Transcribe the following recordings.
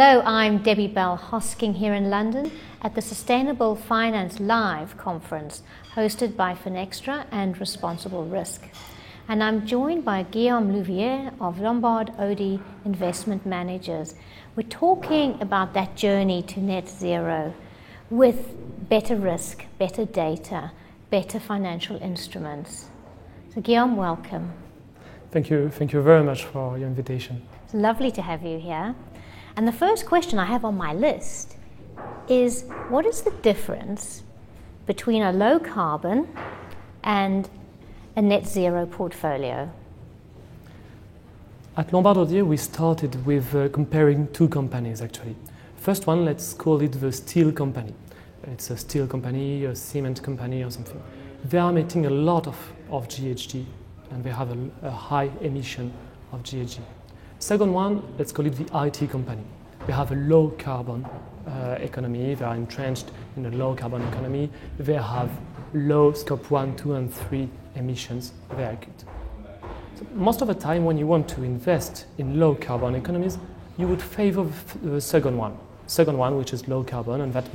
Hello, I'm Debbie Bell Hosking here in London at the Sustainable Finance Live conference hosted by Finextra and Responsible Risk. And I'm joined by Guillaume Louviere of Lombard Odier Investment Managers. We're talking about that journey to net zero with better risk, better data, better financial instruments. So Guillaume, welcome. Thank you very much for your invitation. It's lovely to have you here. And the first question I have on my list is, what is the difference between a low carbon and a net zero portfolio? At Lombard Odier, we started with comparing two companies actually. First one, let's call it the steel company. It's a steel company, a cement company or something. They are emitting a lot of GHG and they have a high emission of GHG. Second one, let's call it the IT company. They have a low carbon economy. They are entrenched in a low carbon economy. They have low scope 1, 2 and 3 emissions. Very good. So most of the time when you want to invest in low carbon economies, you would favor the second one, which is low carbon, and that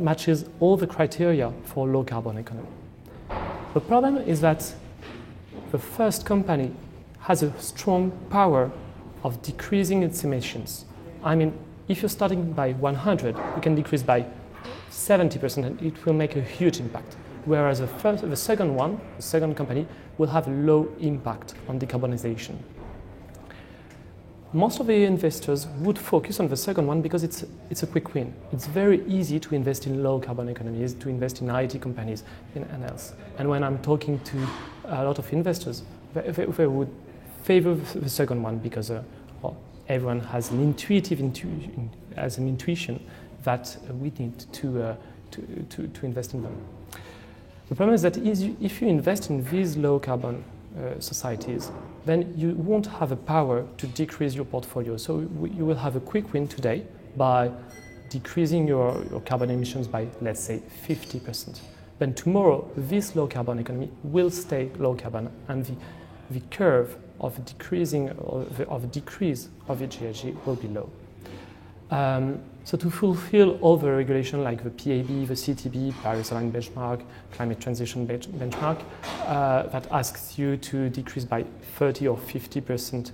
matches all the criteria for low carbon economy. The problem is that the first company has a strong power of decreasing its emissions. I mean, if you're starting by 100, you can decrease by 70% and it will make a huge impact. Whereas the second company, will have a low impact on decarbonization. Most of the investors would focus on the second one because it's a quick win. It's very easy to invest in low carbon economies, to invest in IT companies and else. And when I'm talking to a lot of investors, they would favor the second one because everyone has an intuition that we need to invest in them. The problem is that if you invest in these low carbon societies, then you won't have a power to decrease your portfolio. So you will have a quick win today by decreasing your carbon emissions by, let's say, 50%. Then tomorrow, this low carbon economy will stay low carbon, and the curve of decrease of the GHG will be low. So to fulfill all the regulation like the PAB, the CTB, Paris Aligned Benchmark, Climate Transition Benchmark, that asks you to decrease by 30 or 50%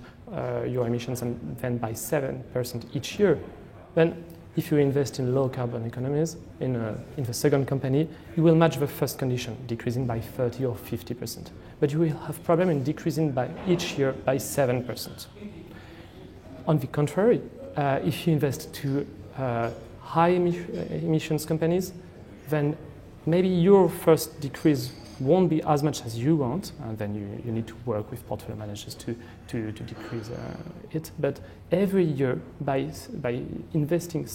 your emissions and then by 7% each year, then if you invest in low carbon economies in the second company, you will match the first condition, decreasing by 30 or 50%. But you will have problem in decreasing by each year by 7%. On the contrary, if you invest to high emissions companies, then maybe your first decrease won't be as much as you want, and then you need to work with portfolio managers to decrease it. But every year, by investing,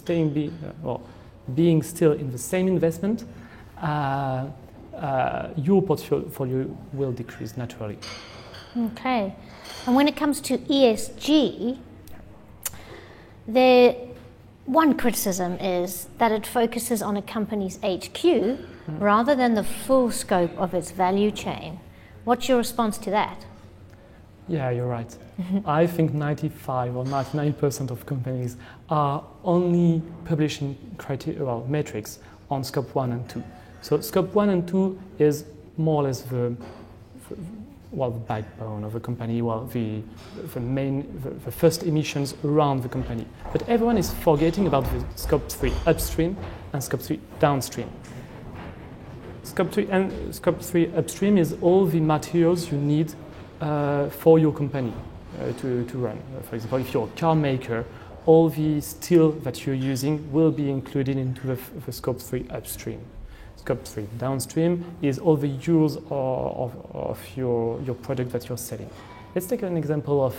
being still in the same investment, your portfolio will decrease naturally. Okay. And when it comes to ESG, one criticism is that it focuses on a company's HQ rather than the full scope of its value chain. What's your response to that? Yeah, you're right. I think 95 or 99% of companies are only publishing metrics on scope 1 and 2. So scope 1 and 2 is more or less the backbone of the company, the first emissions around the company. But everyone is forgetting about the scope 3 upstream and scope 3 downstream. Scope 3 upstream is all the materials you need for your company to run. For example, if you're a car maker, all the steel that you're using will be included into the scope 3 upstream. Scope 3 downstream is all the use of your product that you're selling. Let's take an example of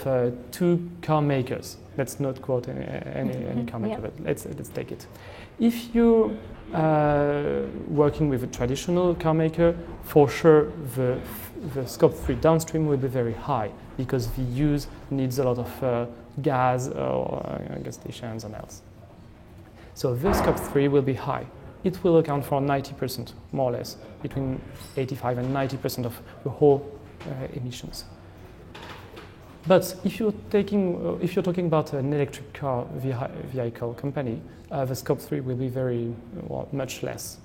two car makers. Let's not quote any car maker, but let's take it. If you're working with a traditional car maker, for sure the scope 3 downstream will be very high because the use needs a lot of gas or gas stations and else. So the scope 3 will be high. It will account for 90%, more or less, between 85 and 90% of the whole emissions. But if you're talking about an electric car vehicle company, the scope 3 will be much less.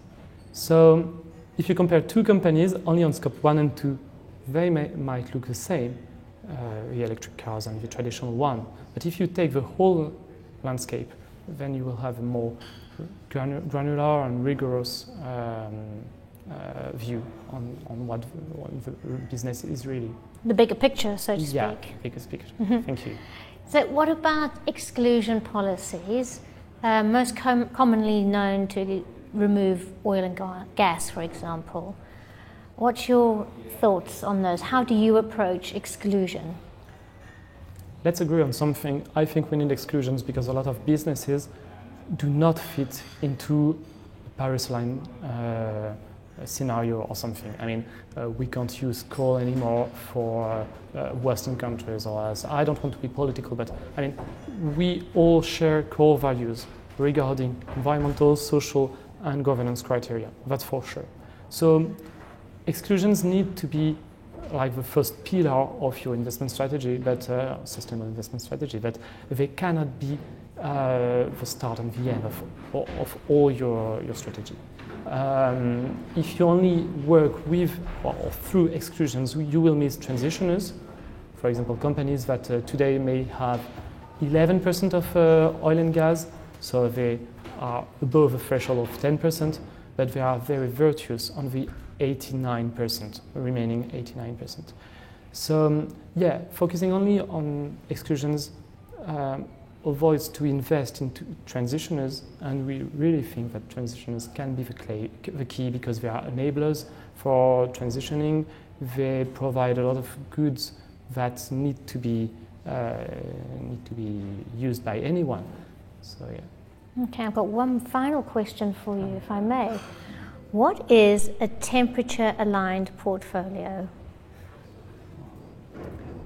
So if you compare two companies only on scope 1 and 2, they might look the same, the electric cars and the traditional one. But if you take the whole landscape, then you will have a more granular and rigorous view on what the business is really. The bigger picture, so to speak. Yeah, biggest picture. Mm-hmm. Thank you. So what about exclusion policies, most commonly known to remove oil and gas, for example? What's your thoughts on those? How do you approach exclusion? Let's agree on something. I think we need exclusions because a lot of businesses do not fit into the Paris line scenario or something. I mean, we can't use coal anymore for Western countries or else. I don't want to be political, but I mean, we all share core values regarding environmental, social, and governance criteria. That's for sure. So exclusions need to be like the first pillar of your investment strategy, but sustainable investment strategy, but they cannot be the start and the end of all your strategy. If you only work with or through exclusions, you will miss transitioners. For example, companies that today may have 11% of oil and gas, so they are above the threshold of 10%, but they are very virtuous on the 89%, remaining 89%. So yeah, focusing only on exclusions avoids to invest into transitioners, and we really think that transitioners can be the key because they are enablers for transitioning. They provide a lot of goods that need to be used by anyone. So yeah. Okay, I've got one final question for you, if I may. What is a temperature-aligned portfolio?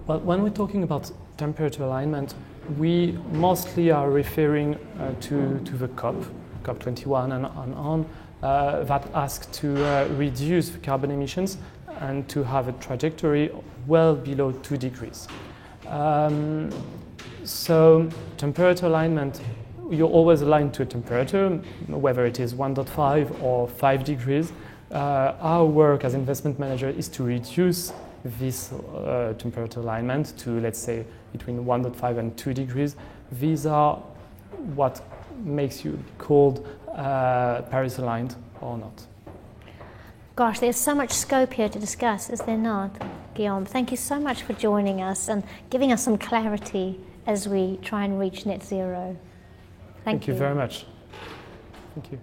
Well, when we're talking about temperature alignment, we mostly are referring to the COP21 and on, that ask to reduce carbon emissions and to have a trajectory well below 2 degrees. So temperature alignment, you're always aligned to a temperature, whether it is 1.5 or 5 degrees. Our work as investment manager is to reduce this temperature alignment to, let's say, between 1.5 and 2 degrees. These are what makes you called Paris aligned or not. Gosh, there's so much scope here to discuss, is there not, Guillaume? Thank you so much for joining us and giving us some clarity as we try and reach net zero. Thank you very much. Thank you.